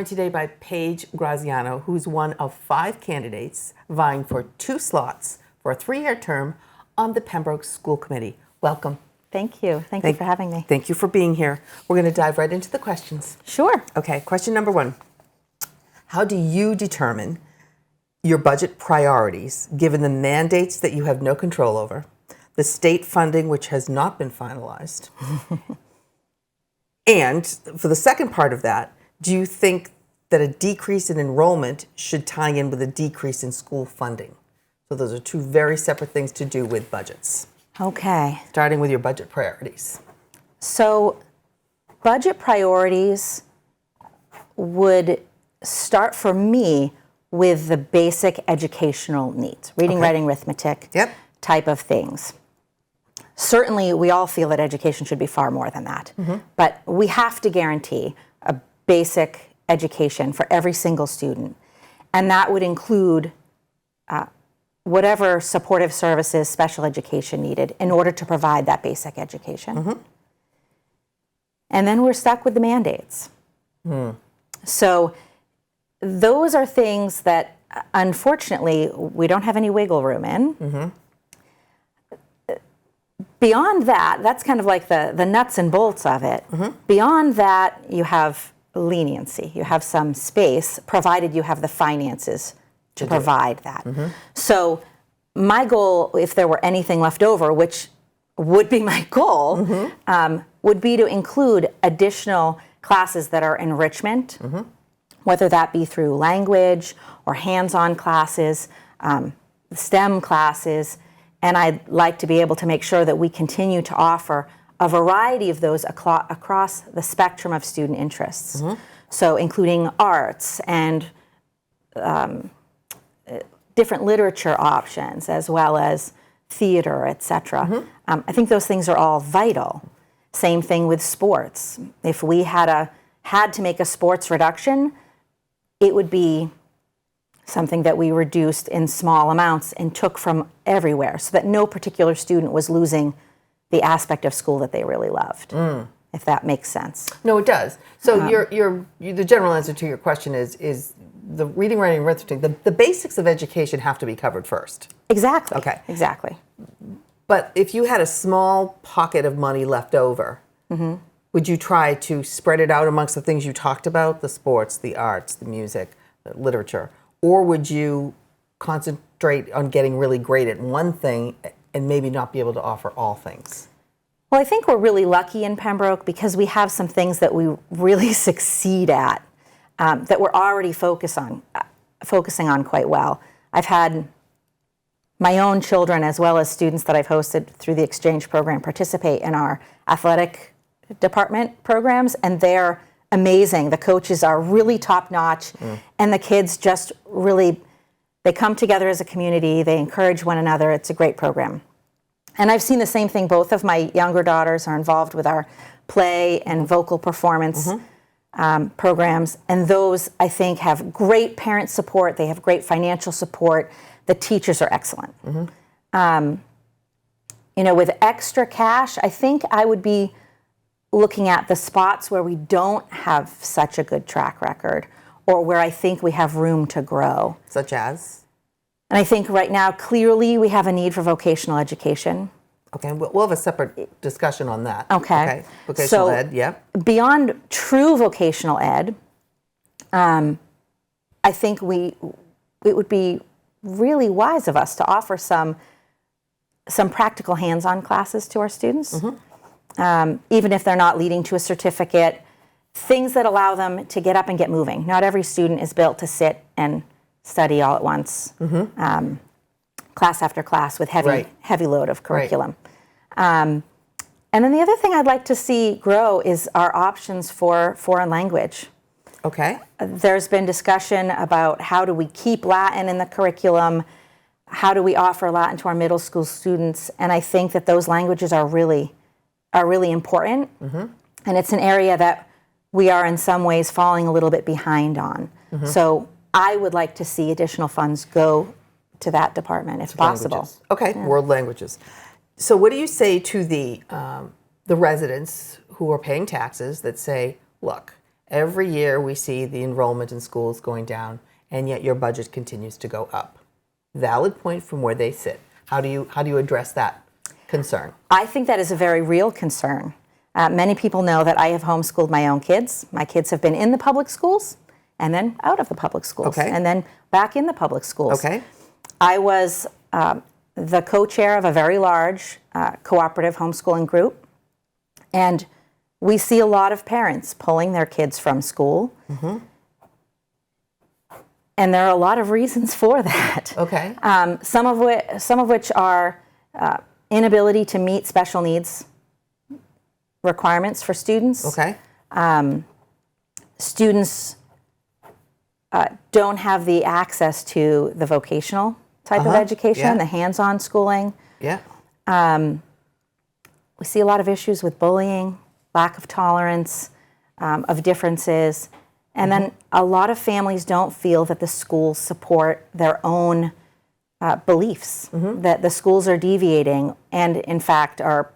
joined today by Paige Graziano, who's one of 5 candidates vying for 2 slots for a 3-year term on the Pembroke School Committee. Welcome. Thank you. Thank you for having me. Thank you for being here. We're going to dive right into the questions. Sure. Okay, question number 1. How do you determine your budget priorities given the mandates that you have no control over, the state funding which has not been finalized? And for the second part of that, do you think that a decrease in enrollment should tie in with a decrease in school funding? So those are 2 very separate things to do with budgets. Okay. Starting with your budget priorities. So budget priorities would start for me with the basic educational needs, reading, writing, arithmetic type of things. Certainly, we all feel that education should be far more than that, but we have to guarantee a basic education for every single student, and that would include whatever supportive services, special education needed in order to provide that basic education. And then we're stuck with the mandates. So those are things that, unfortunately, we don't have any wiggle room in. Beyond that, that's kind of like the nuts and bolts of it. Beyond that, you have leniency. You have some space, provided you have the finances to provide that. So my goal, if there were anything left over, which would be my goal, would be to include additional classes that are enrichment, whether that be through language or hands-on classes, STEM classes, and I'd like to be able to make sure that we continue to offer a variety of those across the spectrum of student interests. So including arts and different literature options, as well as theater, etc. I think those things are all vital. Same thing with sports. If we had to make a sports reduction, it would be something that we reduced in small amounts and took from everywhere, so that no particular student was losing the aspect of school that they really loved, if that makes sense. No, it does. So the general answer to your question is the reading, writing, arithmetic, the basics of education have to be covered first. Exactly. Okay. Exactly. But if you had a small pocket of money left over, would you try to spread it out amongst the things you talked about, the sports, the arts, the music, the literature? Or would you concentrate on getting really great at one thing and maybe not be able to offer all things? Well, I think we're really lucky in Pembroke because we have some things that we really succeed at, that we're already focusing on quite well. I've had my own children, as well as students that I've hosted through the exchange program, participate in our athletic department programs, and they're amazing. The coaches are really top-notch, and the kids just really, they come together as a community, they encourage one another. It's a great program. And I've seen the same thing. Both of my younger daughters are involved with our play and vocal performance programs, and those, I think, have great parent support. They have great financial support. The teachers are excellent. With extra cash, I think I would be looking at the spots where we don't have such a good track record, or where I think we have room to grow. Such as? And I think right now, clearly, we have a need for vocational education. Okay, we'll have a separate discussion on that. Okay. Vocational ed, yeah. Beyond true vocational ed, I think it would be really wise of us to offer some practical hands-on classes to our students. Even if they're not leading to a certificate, things that allow them to get up and get moving. Not every student is built to sit and study all at once, class after class with heavy load of curriculum. And then the other thing I'd like to see grow is our options for foreign language. Okay. There's been discussion about how do we keep Latin in the curriculum, how do we offer Latin to our middle school students, and I think that those languages are really important, and it's an area that we are in some ways falling a little bit behind on. So I would like to see additional funds go to that department if possible. Languages. Okay, world languages. So what do you say to the residents who are paying taxes that say, look, Every year we see the enrollment in schools going down, and yet your budget continues to go up. Valid point from where they sit. How do you address that concern? I think that is a very real concern. Many people know that I have homeschooled my own kids. My kids have been in the public schools and then out of the public schools and then back in the public schools. Okay. I was the co-chair of a very large cooperative homeschooling group, and we see a lot of parents pulling their kids from school. Mm-hmm. And there are a lot of reasons for that. Okay. Some of which are inability to meet special needs requirements for students. Okay. Students don't have the access to the vocational type of education, the hands-on schooling. Yeah. We see a lot of issues with bullying, lack of tolerance of differences. And then a lot of families don't feel that the schools support their own beliefs, that the schools are deviating and, in fact, are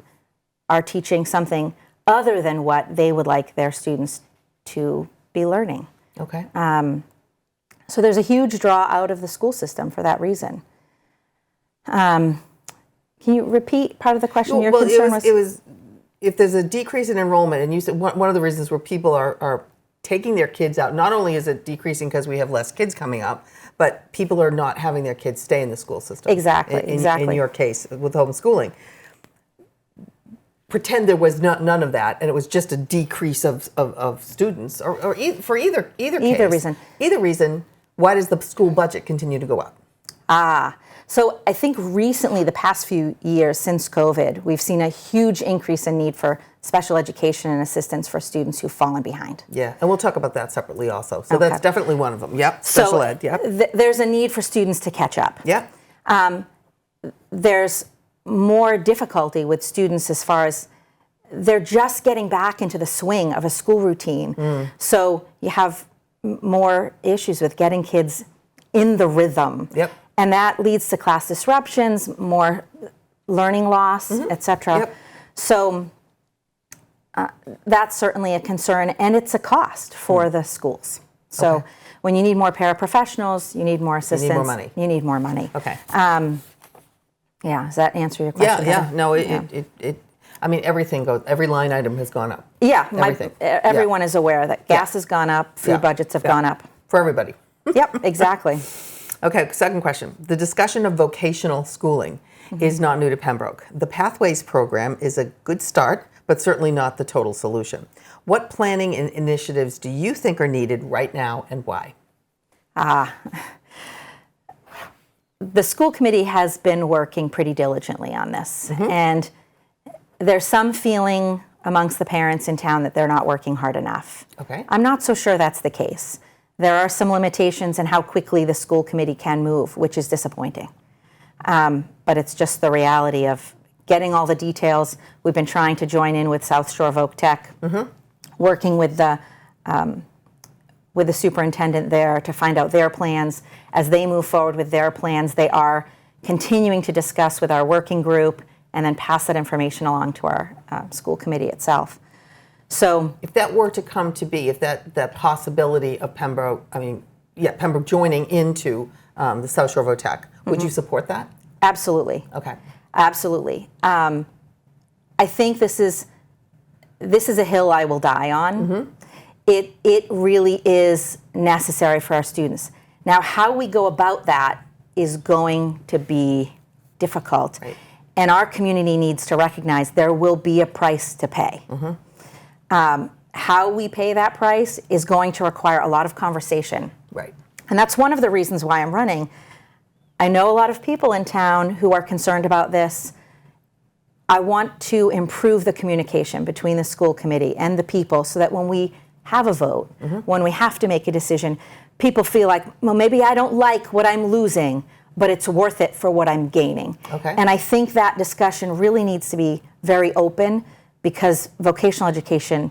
teaching something other than what they would like their students to be learning. Okay. So there's a huge draw out of the school system for that reason. Can you repeat part of the question? Your concern was? It was if there's a decrease in enrollment, and you said one of the reasons where people are taking their kids out, not only is it decreasing because we have less kids coming up, but people are not having their kids stay in the school system. Exactly. In your case, with homeschooling. Pretend there was none of that, and it was just a decrease of students, or for either case. Either reason, why does the school budget continue to go up? So I think recently, the past few years since COVID, we've seen a huge increase in need for special education and assistance for students who've fallen behind. Yeah, and we'll talk about that separately also. So that's definitely one of them. Yep, special ed, yep. There's a need for students to catch up. Yep. There's more difficulty with students as far as they're just getting back into the swing of a school routine. So you have more issues with getting kids in the rhythm. Yep. And that leads to class disruptions, more learning loss, etc. Yep. So that's certainly a concern, and it's a cost for the schools. So when you need more paraprofessionals, you need more assistance. You need more money. You need more money. Okay. Yeah, does that answer your question? Yeah. No, I mean, everything goes. Every line item has gone up. Yeah, everything. Everyone is aware that gas has gone up, food budgets have gone up. For everybody. Yep, exactly. Okay, second question. The discussion of vocational schooling is not new to Pembroke. The Pathways program is a good start, but certainly not the total solution. What planning and initiatives do you think are needed right now, and why? The school committee has been working pretty diligently on this, and there's some feeling amongst the parents in town that they're not working hard enough. Okay. I'm not so sure that's the case. There are some limitations in how quickly the school committee can move, which is disappointing. But it's just the reality of getting all the details. We've been trying to join in with South Shore Voc Tech, working with the superintendent there to find out their plans. As they move forward with their plans, they are continuing to discuss with our working group and then pass that information along to our school committee itself. So if that were to come to be, if that possibility of Pembroke joining into the South Shore Voc Tech, would you support that? Absolutely. Okay. Absolutely. I think this is a hill I will die on. It really is necessary for our students. Now, how we go about that is going to be difficult. Right. And our community needs to recognize there will be a price to pay. How we pay that price is going to require a lot of conversation. Right. And that's one of the reasons why I'm running. I know a lot of people in town who are concerned about this. I want to improve the communication between the school committee and the people so that when we have a vote, when we have to make a decision, people feel like, well, maybe I don't like what I'm losing, but it's worth it for what I'm gaining. Okay. And I think that discussion really needs to be very open, because vocational education,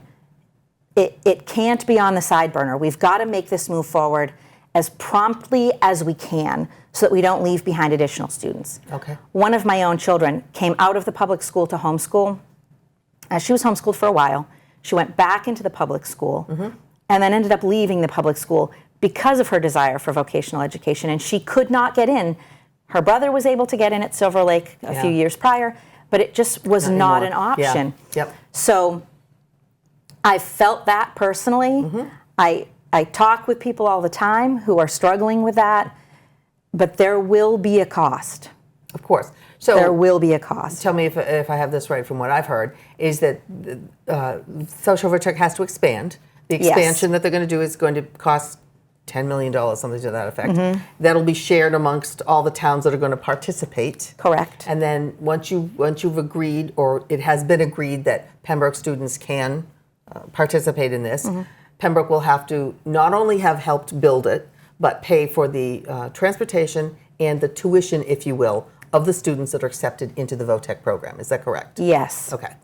it can't be on the side burner. We've got to make this move forward as promptly as we can so that we don't leave behind additional students. Okay. One of my own children came out of the public school to homeschool. She was homeschooled for a while. She went back into the public school. and then ended up leaving the public school because of her desire for vocational education, and she could not get in. Her brother was able to get in at Silver Lake a few years prior, but it just was not an option. Yeah. Yep. So I felt that personally. I talk with people all the time who are struggling with that, but there will be a cost. Of course. So there will be a cost. Tell me if I have this right from what I've heard, is that Social Overcheck has to expand. The expansion that they're going to do is going to cost $10 million, something to that effect. That'll be shared amongst all the towns that are going to participate. Correct. And then once you've agreed, or it has been agreed that Pembroke students can participate in this, Pembroke will have to not only have helped build it, but pay for the transportation and the tuition, if you will, of the students that are accepted into the VOTEC program. Is that correct? Yes. Okay.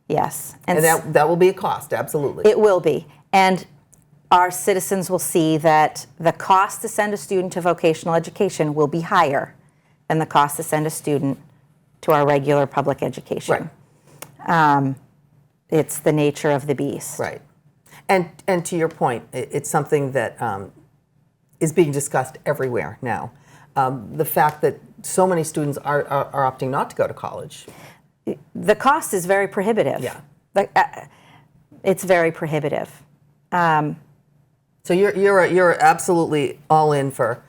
Yes. And that will be a cost, absolutely. It will be. And our citizens will see that the cost to send a student to vocational education will be higher than the cost to send a student to our regular public education. Right. It's the nature of the beast. Right. And to your point, it's something that is being discussed everywhere now. The fact that so many students are opting not to go to college. The cost is very prohibitive. Yeah. It's very prohibitive. So you're absolutely all in for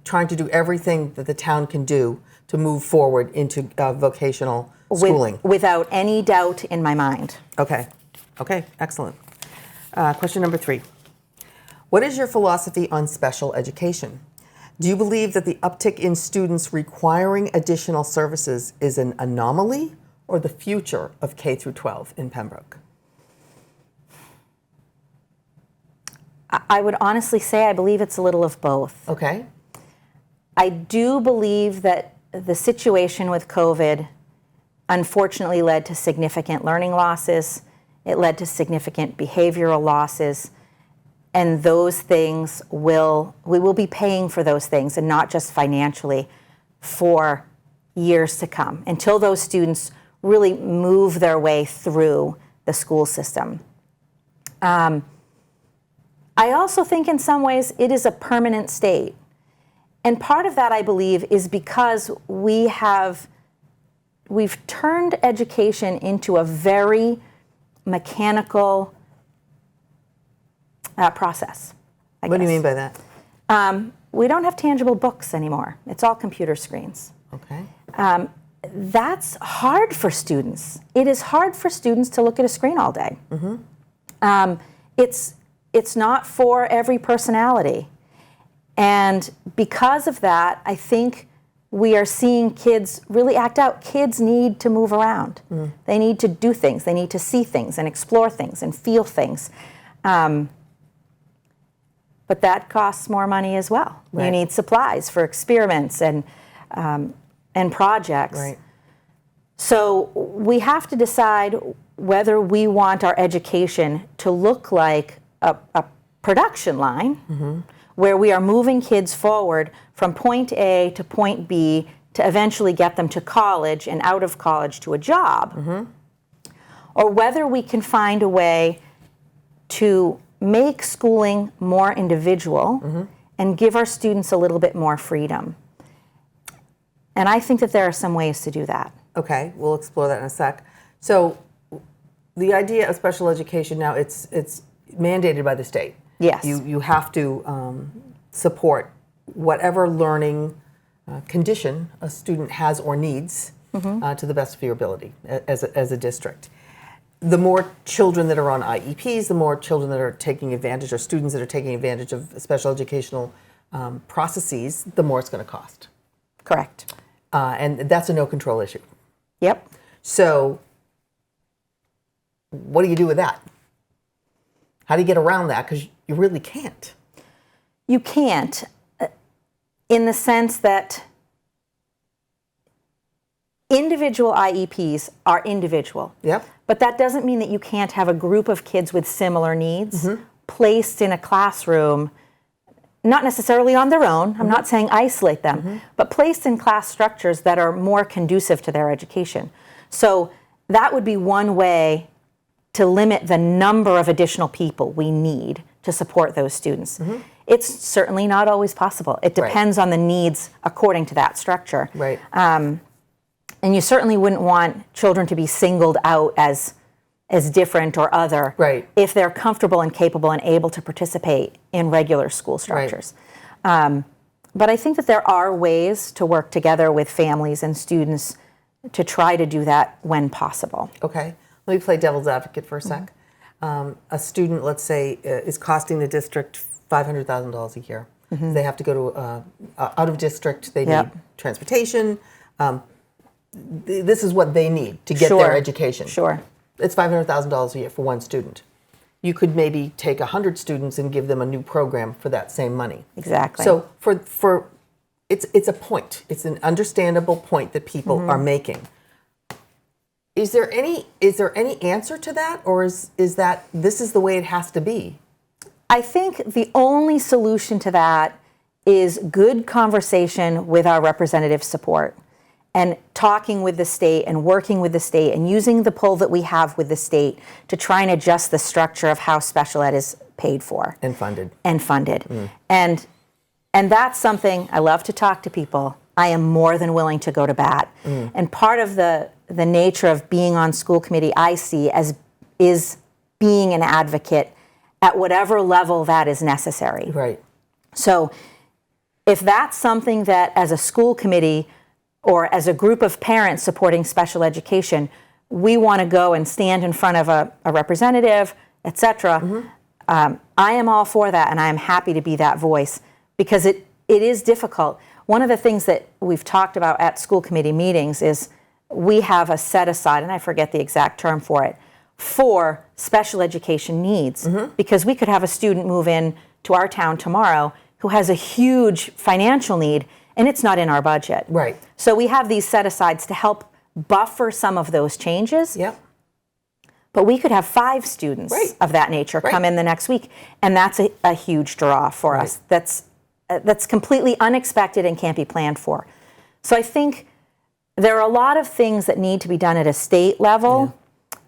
trying to do everything that the town can do to move forward into vocational schooling. Without any doubt in my mind. Okay, excellent. Question number 3. What is your philosophy on special education? Do you believe that the uptick in students requiring additional services is an anomaly or the future of K through 12 in Pembroke? I would honestly say I believe it's a little of both. Okay. I do believe that the situation with COVID unfortunately led to significant learning losses. It led to significant behavioral losses. And those things we will be paying for those things, and not just financially, for years to come, until those students really move their way through the school system. I also think in some ways it is a permanent state. And part of that, I believe, is because we've turned education into a very mechanical process. What do you mean by that? We don't have tangible books anymore. It's all computer screens. Okay. That's hard for students. It is hard for students to look at a screen all day. It's not for every personality. And because of that, I think we are seeing kids really act out. Kids need to move around. They need to do things. They need to see things and explore things and feel things. But that costs more money as well. Right. You need supplies for experiments and projects. Right. So we have to decide whether we want our education to look like a production line where we are moving kids forward from point A to point B to eventually get them to college and out of college to a job, or whether we can find a way to make schooling more individual and give our students a little bit more freedom. And I think that there are some ways to do that. Okay, we'll explore that in a sec. So the idea of special education now, it's mandated by the state. Yes. You have to support whatever learning condition a student has or needs to the best of your ability as a district. The more children that are on IEPs, the more children that are taking advantage, or students that are taking advantage of special educational processes, the more it's going to cost. Correct. And that's a no control issue. Yep. So what do you do with that? How do you get around that? Because you really can't. You can't, in the sense that individual IEPs are individual. Yep. But that doesn't mean that you can't have a group of kids with similar needs placed in a classroom, not necessarily on their own. I'm not saying isolate them, but placed in class structures that are more conducive to their education. So that would be one way to limit the number of additional people we need to support those students. It's certainly not always possible. It depends on the needs according to that structure. Right. And you certainly wouldn't want children to be singled out as different or other if they're comfortable and capable and able to participate in regular school structures. But I think that there are ways to work together with families and students to try to do that when possible. Okay. Let me play devil's advocate for a sec. A student, let's say, is costing the district $500,000 a year. They have to go to out of district. They need transportation. This is what they need to get their education. It's $500,000 a year for one student. You could maybe take 100 students and give them a new program for that same money. Exactly. So for it's a point. It's an understandable point that people are making. Is there any answer to that, or is that this is the way it has to be? I think the only solution to that is good conversation with our representative support and talking with the state and working with the state and using the pull that we have with the state to try and adjust the structure of how special ed is paid for. And funded. And that's something I love to talk to people. I am more than willing to go to bat. And part of the nature of being on school committee I see as is being an advocate at whatever level that is necessary. Right. So if that's something that as a school committee or as a group of parents supporting special education, we want to go and stand in front of a representative, etc. I am all for that, and I am happy to be that voice because it is difficult. One of the things that we've talked about at school committee meetings is we have a set aside, and I forget the exact term for it, for special education needs, because we could have a student move in to our town tomorrow who has a huge financial need, and it's not in our budget. Right. So we have these set-asides to help buffer some of those changes. Yep. But we could have 5 students of that nature come in the next week, and that's a huge draw for us. That's completely unexpected and can't be planned for. So I think there are a lot of things that need to be done at a state level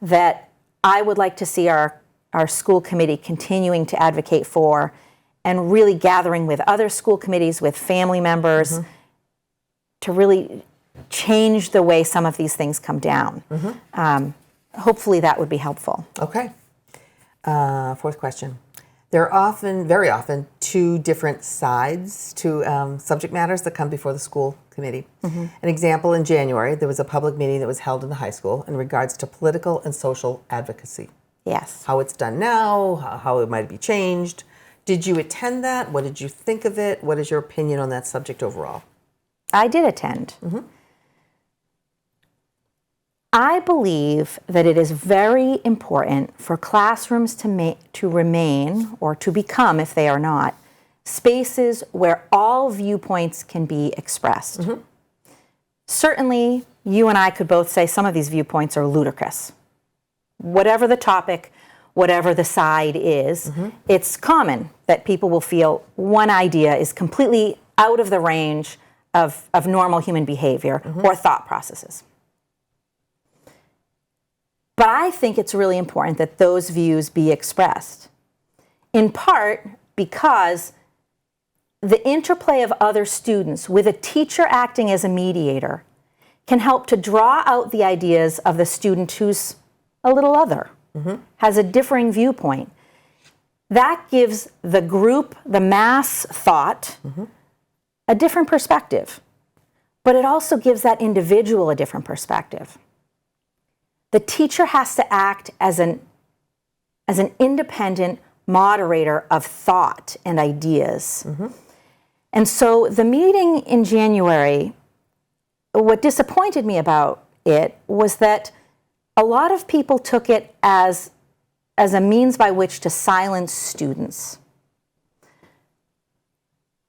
that I would like to see our school committee continuing to advocate for, and really gathering with other school committees, with family members, to really change the way some of these things come down. Hopefully that would be helpful. Okay. Fourth question. There are often, very often, 2 different sides to subject matters that come before the school committee. An example, in January, there was a public meeting that was held in the high school in regards to political and social advocacy. Yes. How it's done now, how it might be changed. Did you attend that? What did you think of it? What is your opinion on that subject overall? I did attend. I believe that it is very important for classrooms to remain, or to become, if they are not, spaces where all viewpoints can be expressed. Certainly, you and I could both say some of these viewpoints are ludicrous. Whatever the topic, whatever the side is, it's common that people will feel one idea is completely out of the range of normal human behavior or thought processes. But I think it's really important that those views be expressed, in part because the interplay of other students with a teacher acting as a mediator can help to draw out the ideas of the student who's a little other, has a differing viewpoint. That gives the group, the mass thought, a different perspective, but it also gives that individual a different perspective. The teacher has to act as an independent moderator of thought and ideas. And so the meeting in January, what disappointed me about it was that a lot of people took it as a means by which to silence students.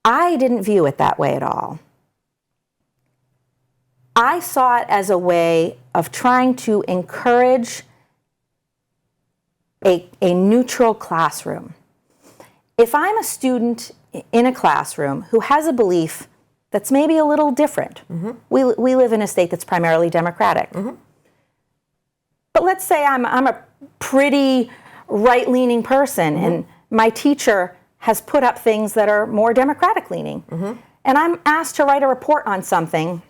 I didn't view it that way at all. I saw it as a way of trying to encourage a neutral classroom. If I'm a student in a classroom who has a belief that's maybe a little different, we live in a state that's primarily Democratic. But let's say I'm a pretty right-leaning person, and my teacher has put up things that are more Democratic-leaning, and I'm asked to write a report on something,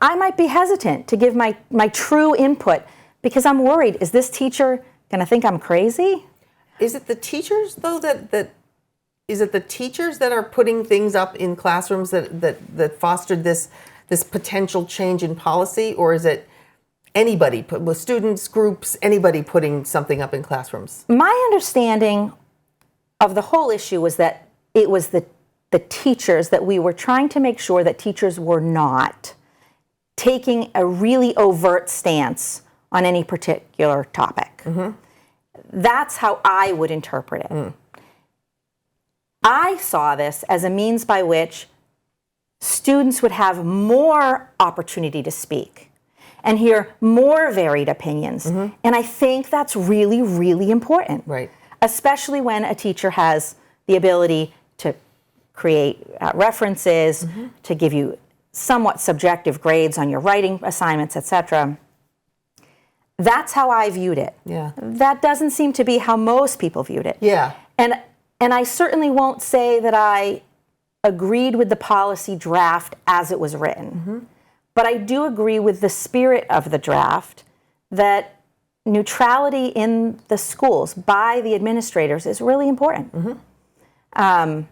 I might be hesitant to give my true input because I'm worried, is this teacher going to think I'm crazy? Is it the teachers, though, is it the teachers that are putting things up in classrooms that fostered this potential change in policy, or is it anybody, with students, groups, anybody putting something up in classrooms? My understanding of the whole issue was that it was the teachers, that we were trying to make sure that teachers were not taking a really overt stance on any particular topic. That's how I would interpret it. I saw this as a means by which students would have more opportunity to speak and hear more varied opinions. And I think that's really, really important. Right. Especially when a teacher has the ability to create references, to give you somewhat subjective grades on your writing assignments, etc. That's how I viewed it. Yeah. That doesn't seem to be how most people viewed it. Yeah. And I certainly won't say that I agreed with the policy draft as it was written. But I do agree with the spirit of the draft that neutrality in the schools by the administrators is really important. And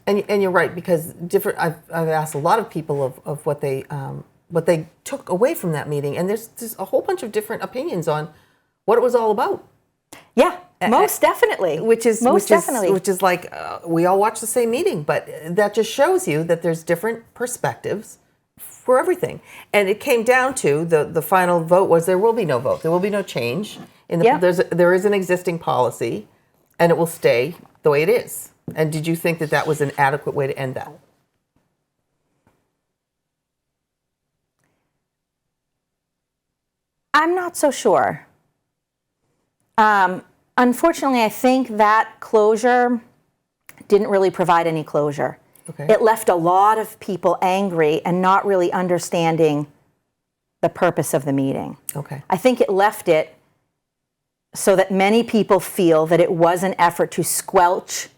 you're right, because I've asked a lot of people of what they took away from that meeting, and there's a whole bunch of different opinions on what it was all about. Yeah, most definitely. Which is like we all watch the same meeting, but that just shows you that there's different perspectives for everything. And it came down to the final vote was there will be no vote, there will be no change in the. There is an existing policy, and it will stay the way it is. And did you think that was an adequate way to end that? I'm not so sure. Unfortunately, I think that closure didn't really provide any closure. Okay. It left a lot of people angry and not really understanding the purpose of the meeting. Okay. I think it left it so that many people feel that it was an effort to squelch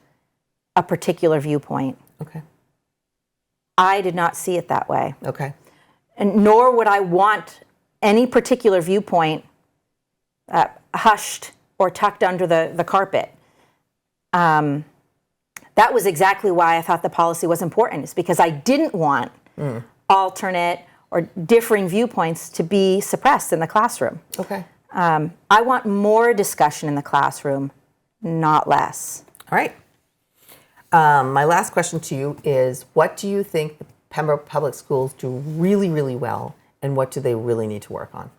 a particular viewpoint. Okay. I did not see it that way. Okay. And nor would I want any particular viewpoint hushed or tucked under the carpet. That was exactly why I thought the policy was important. It's because I didn't want alternate or differing viewpoints to be suppressed in the classroom. Okay. I want more discussion in the classroom, not less. All right. My last question to you is, what do you think the Pembroke Public Schools do really, really well, and what do they really need to work on?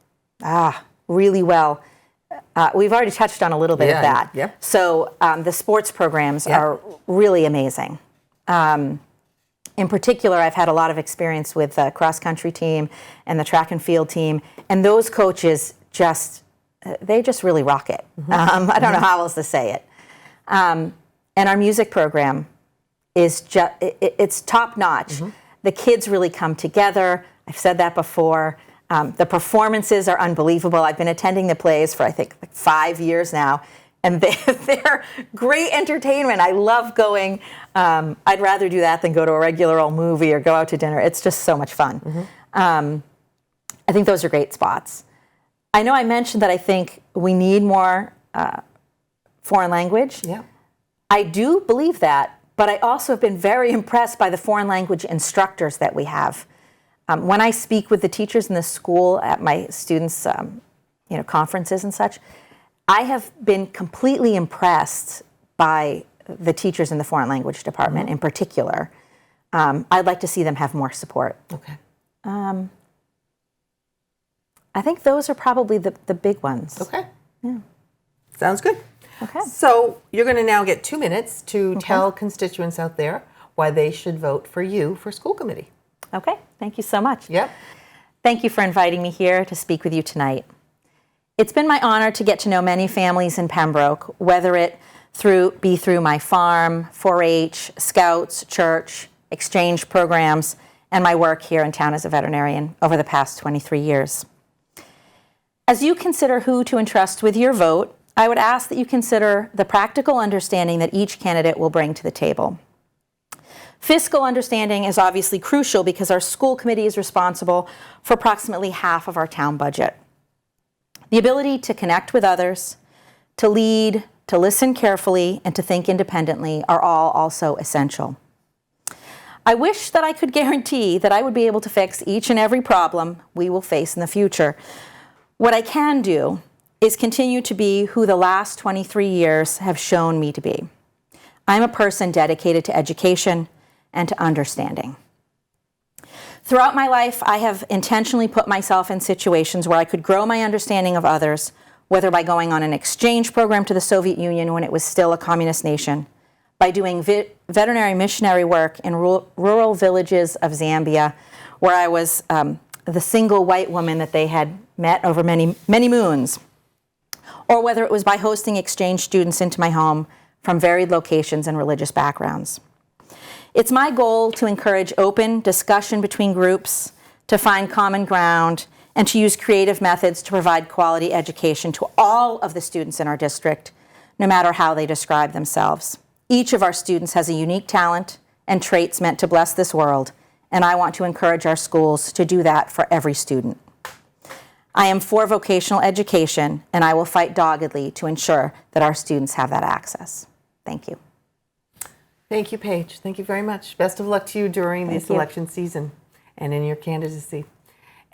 Really well. We've already touched on a little bit of that. Yep. So the sports programs are really amazing. In particular, I've had a lot of experience with the cross-country team and the track and field team, and those coaches they just really rock it. I don't know how else to say it. And our music program is it's top-notch. The kids really come together. I've said that before. The performances are unbelievable. I've been attending the plays for, I think, like 5 years now, and they're great entertainment. I love going. I'd rather do that than go to a regular old movie or go out to dinner. It's just so much fun. I think those are great spots. I know I mentioned that I think we need more foreign language. Yeah. I do believe that, but I also have been very impressed by the foreign language instructors that we have. When I speak with the teachers in the school at my students' conferences and such, I have been completely impressed by the teachers in the foreign language department in particular. I'd like to see them have more support. Okay. I think those are probably the big ones. Okay. Yeah. Sounds good. Okay. So you're going to now get 2 minutes to tell constituents out there why they should vote for you for school committee. Okay. Thank you so much. Yep. Thank you for inviting me here to speak with you tonight. It's been my honor to get to know many families in Pembroke, whether it be through my farm, 4-H, Scouts, church, exchange programs, and my work here in town as a veterinarian over the past 23 years. As you consider who to entrust with your vote, I would ask that you consider the practical understanding that each candidate will bring to the table. Fiscal understanding is obviously crucial because our school committee is responsible for approximately half of our town budget. The ability to connect with others, to lead, to listen carefully, and to think independently are all also essential. I wish that I could guarantee that I would be able to fix each and every problem we will face in the future. What I can do is continue to be who the last 23 years have shown me to be. I'm a person dedicated to education and to understanding. Throughout my life, I have intentionally put myself in situations where I could grow my understanding of others, whether by going on an exchange program to the Soviet Union when it was still a communist nation, by doing veterinary missionary work in rural villages of Zambia, where I was the single white woman that they had met over many, many moons, or whether it was by hosting exchange students into my home from varied locations and religious backgrounds. It's my goal to encourage open discussion between groups, to find common ground, and to use creative methods to provide quality education to all of the students in our district, no matter how they describe themselves. Each of our students has a unique talent and traits meant to bless this world, and I want to encourage our schools to do that for every student. I am for vocational education, and I will fight doggedly to ensure that our students have that access. Thank you. Thank you, Paige. Thank you very much. Best of luck to you during this election season and in your candidacy.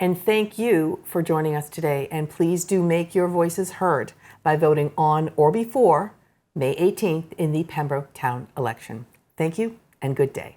And thank you for joining us today. And please do make your voices heard by voting on or before May 18th in the Pembroke Town election. Thank you and good day.